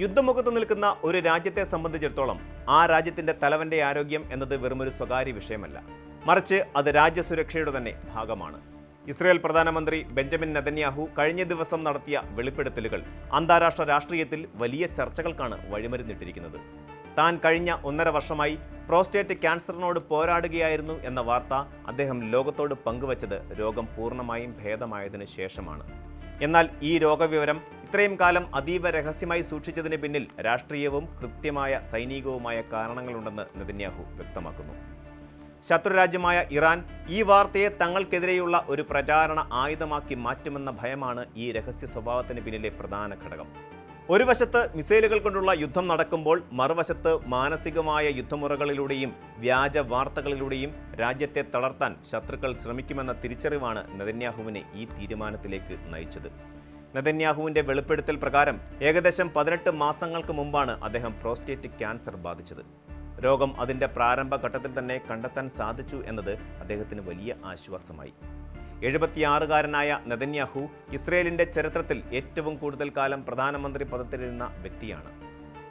യുദ്ധമുഖത്ത് നിൽക്കുന്ന ഒരു രാജ്യത്തെ സംബന്ധിച്ചിടത്തോളം ആ രാജ്യത്തിന്റെ തലവന്റെ ആരോഗ്യം എന്നത് വെറുമൊരു സ്വകാര്യ വിഷയമല്ല, മറിച്ച് അത് രാജ്യസുരക്ഷയുടെ തന്നെ ഭാഗമാണ്. ഇസ്രായേൽ പ്രധാനമന്ത്രി ബെഞ്ചമിൻ നെതന്യാഹു കഴിഞ്ഞ ദിവസം നടത്തിയ വെളിപ്പെടുത്തലുകൾ അന്താരാഷ്ട്ര രാഷ്ട്രീയത്തിൽ വലിയ ചർച്ചകൾക്കാണ് വഴിമരുന്നിട്ടിരിക്കുന്നത്. താൻ കഴിഞ്ഞ 1.5 വർഷമായി പ്രോസ്റ്റേറ്റ് ക്യാൻസറിനോട് പോരാടുകയായിരുന്നു എന്ന വാർത്ത അദ്ദേഹം ലോകത്തോട് പങ്കുവച്ചത് രോഗം പൂർണ്ണമായും ഭേദമായതിനു ശേഷമാണ്. എന്നാൽ ഈ രോഗവിവരം ഇത്രയും കാലം അതീവ രഹസ്യമായി സൂക്ഷിച്ചതിന് പിന്നിൽ രാഷ്ട്രീയവും കൃത്യമായ സൈനികവുമായ കാരണങ്ങളുണ്ടെന്ന് നെതന്യാഹു വ്യക്തമാക്കുന്നു. ശത്രുരാജ്യമായ ഇറാൻ ഈ വാർത്തയെ തങ്ങൾക്കെതിരെയുള്ള ഒരു പ്രചാരണ ആയുധമാക്കി മാറ്റുമെന്ന ഭയമാണ് ഈ രഹസ്യ സ്വഭാവത്തിന് പിന്നിലെ പ്രധാന ഘടകം. ഒരു വശത്ത് മിസൈലുകൾ കൊണ്ടുള്ള യുദ്ധം നടക്കുമ്പോൾ മറുവശത്ത് മാനസികമായ യുദ്ധമുറകളിലൂടെയും വ്യാജ വാർത്തകളിലൂടെയും രാജ്യത്തെ തളർത്താൻ ശത്രുക്കൾ ശ്രമിക്കുമെന്ന തിരിച്ചറിവാണ് നെതന്യാഹുവിനെ ഈ തീരുമാനത്തിലേക്ക് നയിച്ചത്. നെതന്യാഹുവിന്റെ വെളിപ്പെടുത്തൽ പ്രകാരം ഏകദേശം 18 മാസങ്ങൾക്ക് മുമ്പാണ് അദ്ദേഹം പ്രോസ്റ്റേറ്റ് ക്യാൻസർ ബാധിച്ചത്. രോഗം അതിന്റെ പ്രാരംഭഘട്ടത്തിൽ തന്നെ കണ്ടെത്താൻ സാധിച്ചു എന്നത് അദ്ദേഹത്തിന് വലിയ ആശ്വാസമായി. 76-കാരനായ നെതന്യാഹു ഇസ്രയേലിന്റെ ചരിത്രത്തിൽ ഏറ്റവും കൂടുതൽ കാലം പ്രധാനമന്ത്രി പദത്തിലിരുന്ന വ്യക്തിയാണ്.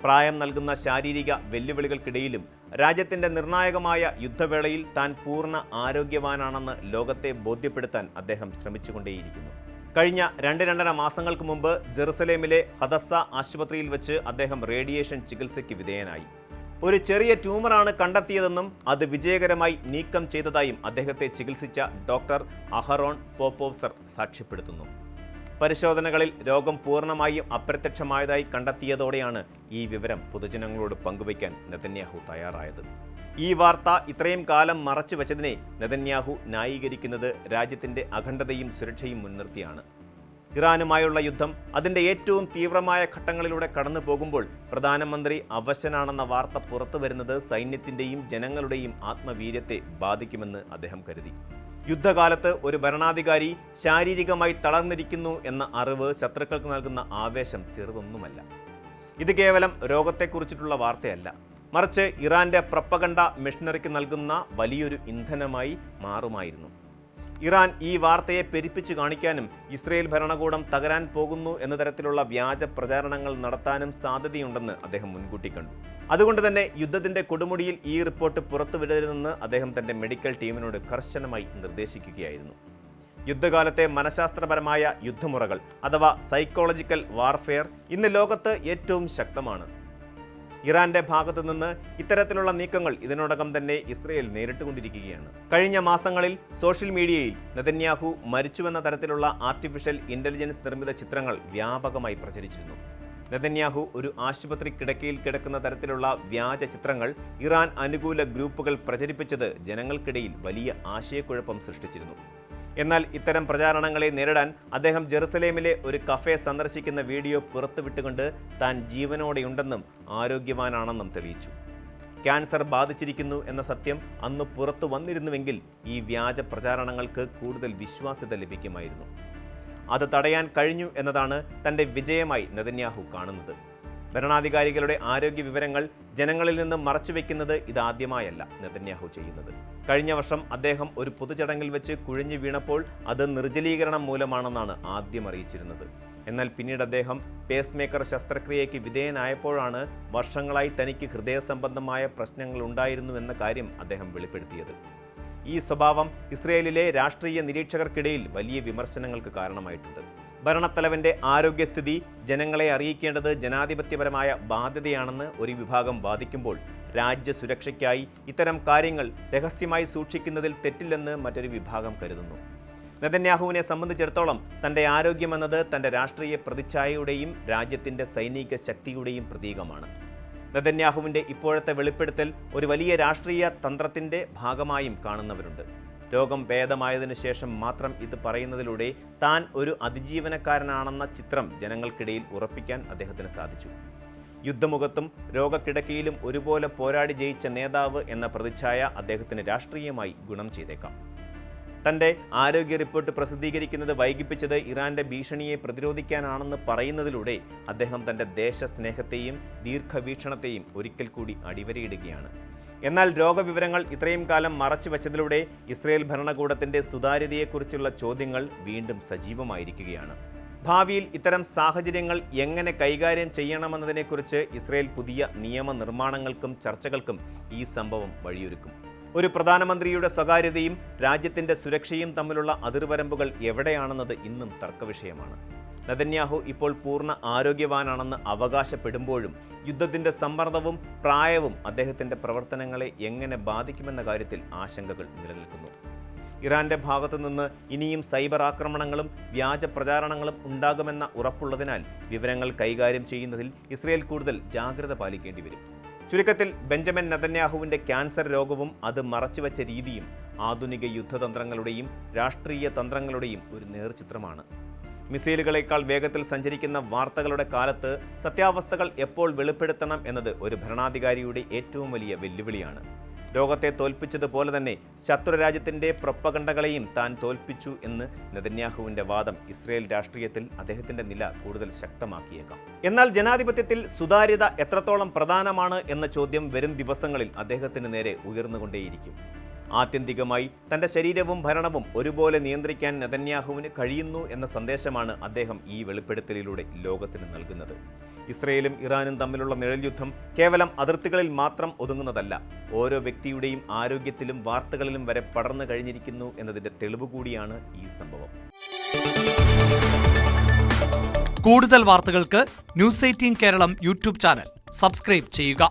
പ്രായം നൽകുന്ന ശാരീരിക വെല്ലുവിളികൾക്കിടയിലും രാജ്യത്തിന്റെ നിർണായകമായ യുദ്ധവേളയിൽ താൻ പൂർണ്ണ ആരോഗ്യവാനാണെന്ന് ലോകത്തെ ബോധ്യപ്പെടുത്താൻ അദ്ദേഹം ശ്രമിച്ചുകൊണ്ടേയിരിക്കുന്നു. കഴിഞ്ഞ 2-2.5 മാസങ്ങൾക്ക് മുമ്പ് ജെറുസലേമിലെ ഹദസ്സ ആശുപത്രിയിൽ വെച്ച് അദ്ദേഹം റേഡിയേഷൻ ചികിത്സയ്ക്ക് വിധേയനായി. ഒരു ചെറിയ ട്യൂമറാണ് കണ്ടെത്തിയതെന്നും അത് വിജയകരമായി നീക്കം ചെയ്തതായും അദ്ദേഹത്തെ ചികിത്സിച്ച ഡോക്ടർ അഹറോൺ പോപ്പോവ്സർ സാക്ഷ്യപ്പെടുത്തുന്നു. പരിശോധനകളിൽ രോഗം പൂർണ്ണമായും അപ്രത്യക്ഷമായതായി കണ്ടെത്തിയതോടെയാണ് ഈ വിവരം പൊതുജനങ്ങളോട് പങ്കുവയ്ക്കാൻ നെതന്യാഹു തയ്യാറായത്. ഈ വാർത്ത ഇത്രയും കാലം മറച്ചു വെച്ചതിനെ നെതന്യാഹു ന്യായീകരിക്കുന്നത് രാജ്യത്തിന്റെ അഖണ്ഡതയും സുരക്ഷയും മുൻനിർത്തിയാണ്. ഇറാനുമായുള്ള യുദ്ധം അതിന്റെ ഏറ്റവും തീവ്രമായ ഘട്ടങ്ങളിലൂടെ കടന്നു പോകുമ്പോൾ പ്രധാനമന്ത്രി അവശനാണെന്ന വാർത്ത പുറത്തു വരുന്നത് സൈന്യത്തിന്റെയും ജനങ്ങളുടെയും ആത്മവീര്യത്തെ ബാധിക്കുമെന്ന് അദ്ദേഹം കരുതി. യുദ്ധകാലത്ത് ഒരു ഭരണാധികാരി ശാരീരികമായി തളർന്നിരിക്കുന്നു എന്ന അറിവ് ശത്രുക്കൾക്ക് നൽകുന്ന ആവേശം ചെറുതൊന്നുമല്ല. ഇത് കേവലം രോഗത്തെക്കുറിച്ചിട്ടുള്ള വാർത്തയല്ല, മറിച്ച് ഇറാന്റെ പ്രൊപ്പഗണ്ട മിഷനറിക്ക് നൽകുന്ന വലിയൊരു ഇന്ധനമായി മാറുമായിരുന്നു. ഇറാൻ ഈ വാർത്തയെ പെരുപ്പിച്ചു കാണിക്കാനും ഇസ്രയേൽ ഭരണകൂടം തകരാൻ പോകുന്നു എന്ന തരത്തിലുള്ള വ്യാജ പ്രചാരണങ്ങൾ നടത്താനും സാധ്യതയുണ്ടെന്ന് അദ്ദേഹം മുൻകൂട്ടി കണ്ടു. അതുകൊണ്ട് തന്നെ യുദ്ധത്തിന്റെ കൊടുമുടിയിൽ ഈ റിപ്പോർട്ട് പുറത്തുവിടരുതെന്ന് അദ്ദേഹം തന്റെ മെഡിക്കൽ ടീമിനോട് കർശനമായി നിർദ്ദേശിക്കുകയായിരുന്നു. യുദ്ധകാലത്തെ മനഃശാസ്ത്രപരമായ യുദ്ധമുറകൾ അഥവാ സൈക്കോളജിക്കൽ വാർഫെയർ ഇന്ന് ലോകത്ത് ഏറ്റവും ശക്തമാണ്. ഇറാന്റെ ഭാഗത്തു നിന്ന് ഇത്തരത്തിലുള്ള നീക്കങ്ങൾ ഇതിനോടകം തന്നെ ഇസ്രയേൽ നേരിട്ടുകൊണ്ടിരിക്കുകയാണ്. കഴിഞ്ഞ മാസങ്ങളിൽ സോഷ്യൽ മീഡിയയിൽ നെതന്യാഹു മരിച്ചുവെന്ന തരത്തിലുള്ള ആർട്ടിഫിഷ്യൽ ഇന്റലിജൻസ് നിർമ്മിത ചിത്രങ്ങൾ വ്യാപകമായി പ്രചരിച്ചിരുന്നു. നെതന്യാഹു ഒരു ആശുപത്രി കിടക്കയിൽ കിടക്കുന്ന തരത്തിലുള്ള വ്യാജ ചിത്രങ്ങൾ ഇറാൻ അനുകൂല ഗ്രൂപ്പുകൾ പ്രചരിപ്പിച്ചത് ജനങ്ങൾക്കിടയിൽ വലിയ ആശയക്കുഴപ്പം സൃഷ്ടിച്ചിരുന്നു. എന്നാൽ ഇത്തരം പ്രചാരണങ്ങളെ നേരിടാൻ അദ്ദേഹം ജെറുസലേമിലെ ഒരു കഫേ സന്ദർശിക്കുന്ന വീഡിയോ പുറത്തുവിട്ടുകൊണ്ട് താൻ ജീവനോടെയുണ്ടെന്നും ആരോഗ്യവാനാണെന്നും തെളിയിച്ചു. ക്യാൻസർ ബാധിച്ചിരിക്കുന്നു എന്ന സത്യം അന്ന് പുറത്തു വന്നിരുന്നുവെങ്കിൽ ഈ വ്യാജ പ്രചാരണങ്ങൾക്ക് കൂടുതൽ വിശ്വാസ്യത ലഭിക്കുമായിരുന്നു. അത് തടയാൻ കഴിഞ്ഞു എന്നതാണ് തന്റെ വിജയമായി നെതന്യാഹു കാണുന്നത്. ഭരണാധികാരികളുടെ ആരോഗ്യ വിവരങ്ങൾ ജനങ്ങളിൽ നിന്ന് മറച്ചുവെക്കുന്നത് ഇതാദ്യമായല്ല നെതന്യാഹു ചെയ്യുന്നത്. കഴിഞ്ഞ വർഷം അദ്ദേഹം ഒരു പൊതുചടങ്ങിൽ വെച്ച് കുഴഞ്ഞു വീണപ്പോൾ അത് നിർജ്ജലീകരണം മൂലമാണെന്നാണ് ആദ്യം അറിയിച്ചിരുന്നത്. എന്നാൽ പിന്നീട് അദ്ദേഹം പേസ് മേക്കർ ശസ്ത്രക്രിയയ്ക്ക് വിധേയനായപ്പോഴാണ് വർഷങ്ങളായി തനിക്ക് ഹൃദയ സംബന്ധമായ പ്രശ്നങ്ങൾ ഉണ്ടായിരുന്നുവെന്ന കാര്യം അദ്ദേഹം വെളിപ്പെടുത്തിയത്. ഈ സ്വഭാവം ഇസ്രയേലിലെ രാഷ്ട്രീയ നിരീക്ഷകർക്കിടയിൽ വലിയ വിമർശനങ്ങൾക്ക് കാരണമായിട്ടുണ്ട്. ഭരണത്തലവന്റെ ആരോഗ്യസ്ഥിതി ജനങ്ങളെ അറിയിക്കേണ്ടത് ജനാധിപത്യപരമായ ബാധ്യതയാണെന്ന് ഒരു വിഭാഗം വാദിക്കുമ്പോൾ രാജ്യസുരക്ഷയ്ക്കായി ഇത്തരം കാര്യങ്ങൾ രഹസ്യമായി സൂക്ഷിക്കുന്നതിൽ തെറ്റില്ലെന്ന് മറ്റൊരു വിഭാഗം കരുതുന്നു. നെതന്യാഹുവിനെ സംബന്ധിച്ചിടത്തോളം തന്റെ ആരോഗ്യമെന്നത് തന്റെ രാഷ്ട്രീയ പ്രതിച്ഛായയുടെയും രാജ്യത്തിന്റെ സൈനിക ശക്തിയുടെയും പ്രതീകമാണ്. നെതന്യാഹുവിന്റെ ഇപ്പോഴത്തെ വെളിപ്പെടുത്തൽ ഒരു വലിയ രാഷ്ട്രീയ തന്ത്രത്തിന്റെ ഭാഗമായും കാണുന്നവരുണ്ട്. രോഗം ഭേദമായതിനു ശേഷം മാത്രം ഇത് പറയുന്നതിലൂടെ താൻ ഒരു അതിജീവനക്കാരനാണെന്ന ചിത്രം ജനങ്ങൾക്കിടയിൽ ഉറപ്പിക്കാൻ അദ്ദേഹത്തിന് സാധിച്ചു. യുദ്ധമുഖത്തും രോഗക്കിടക്കയിലും ഒരുപോലെ പോരാടി ജയിച്ച നേതാവ് എന്ന പ്രതിച്ഛായ അദ്ദേഹത്തിന് രാഷ്ട്രീയമായി ഗുണം ചെയ്തേക്കാം. തന്റെ ആരോഗ്യ റിപ്പോർട്ട് പ്രസിദ്ധീകരിക്കുന്നത് വൈകിപ്പിച്ചത് ഇറാന്റെ ഭീഷണിയെ പ്രതിരോധിക്കാനാണെന്ന് പറയുന്നതിലൂടെ അദ്ദേഹം തന്റെ ദേശസ്നേഹത്തെയും ദീർഘവീക്ഷണത്തെയും ഒരിക്കൽ കൂടി അടിവരയിടുകയാണ്. എന്നാൽ രോഗവിവരങ്ങൾ ഇത്രയും കാലം മറച്ചുവെച്ചതിലൂടെ ഇസ്രയേൽ ഭരണകൂടത്തിന്റെ സുതാര്യതയെക്കുറിച്ചുള്ള ചോദ്യങ്ങൾ വീണ്ടും സജീവമായിരിക്കുകയാണ്. ഭാവിയിൽ ഇത്തരം സാഹചര്യങ്ങൾ എങ്ങനെ കൈകാര്യം ചെയ്യണമെന്നതിനെക്കുറിച്ച് ഇസ്രയേൽ പുതിയ നിയമനിർമ്മാണങ്ങൾക്കും ചർച്ചകൾക്കും ഈ സംഭവം വഴിയൊരുക്കും. ഒരു പ്രധാനമന്ത്രിയുടെ സ്വകാര്യതയും രാജ്യത്തിന്റെ സുരക്ഷയും തമ്മിലുള്ള അതിർവരമ്പുകൾ എവിടെയാണെന്നത് ഇന്നും തർക്കവിഷയമാണ്. നെതന്യാഹു ഇപ്പോൾ പൂർണ്ണ ആരോഗ്യവാനാണെന്ന് അവകാശപ്പെടുമ്പോഴും യുദ്ധത്തിന്റെ സമ്മർദ്ദവും പ്രായവും അദ്ദേഹത്തിന്റെ പ്രവർത്തനങ്ങളെ എങ്ങനെ ബാധിക്കുമെന്ന കാര്യത്തിൽ ആശങ്കകൾ നിലനിൽക്കുന്നു. ഇറാന്റെ ഭാഗത്തു നിന്ന് ഇനിയും സൈബർ ആക്രമണങ്ങളും വ്യാജ പ്രചാരണങ്ങളും ഉണ്ടാകുമെന്ന ഉറപ്പുള്ളതിനാൽ വിവരങ്ങൾ കൈകാര്യം ചെയ്യുന്നതിൽ ഇസ്രയേൽ കൂടുതൽ ജാഗ്രത പാലിക്കേണ്ടി വരും. ചുരുക്കത്തിൽ ബെഞ്ചമിൻ നെതന്യാഹുവിന്റെ ക്യാൻസർ രോഗവും അത് മറച്ചുവെച്ച രീതിയും ആധുനിക യുദ്ധതന്ത്രങ്ങളുടെയും രാഷ്ട്രീയ തന്ത്രങ്ങളുടെയും ഒരു നേർചിത്രമാണ്. മിസൈലുകളേക്കാൾ വേഗത്തിൽ സഞ്ചരിക്കുന്ന വാർത്തകളുടെ കാലത്ത് സത്യാവസ്ഥകൾ എപ്പോൾ വെളിപ്പെടുത്തണം എന്നത് ഒരു ഭരണാധികാരിയുടെ ഏറ്റവും വലിയ വെല്ലുവിളിയാണ്. ലോകത്തെ തോൽപ്പിച്ചതുപോലെ തന്നെ ശത്രുരാജ്യത്തിന്റെ പ്രൊപ്പഗണ്ടകളെയും താൻ തോൽപ്പിച്ചു എന്ന് നെതന്യാഹുവിന്റെ വാദം ഇസ്രയേൽ രാഷ്ട്രീയത്തിൽ അദ്ദേഹത്തിന്റെ നില കൂടുതൽ ശക്തമാക്കിയേക്കാം. എന്നാൽ ജനാധിപത്യത്തിൽ സുതാര്യത എത്രത്തോളം പ്രധാനമാണ് എന്ന ചോദ്യം വരും ദിവസങ്ങളിൽ അദ്ദേഹത്തിന് നേരെ ഉയർന്നുകൊണ്ടേയിരിക്കും. ആത്യന്തികമായി തന്റെ ശരീരവും ഭരണവും ഒരുപോലെ നിയന്ത്രിക്കാൻ നെതന്യാഹുവിന് കഴിയുന്നു എന്ന സന്ദേശമാണ് അദ്ദേഹം ഈ വെളിപ്പെടുത്തലിലൂടെ ലോകത്തിന് നൽകുന്നത്. ഇസ്രയേലും ഇറാനും തമ്മിലുള്ള നിഴൽ യുദ്ധം കേവലം അതിർത്തികളിൽ മാത്രം ഒതുങ്ങുന്നതല്ല, ഓരോ വ്യക്തിയുടെയും ആരോഗ്യത്തിലും വാർത്തകളിലും വരെ പടർന്നു കഴിഞ്ഞിരിക്കുന്നു എന്നതിന്റെ തെളിവ് കൂടിയാണ് ഈ സംഭവം. കൂടുതൽ വാർത്തകൾക്ക് news 18 Keralam YouTube channel subscribe ചെയ്യുക.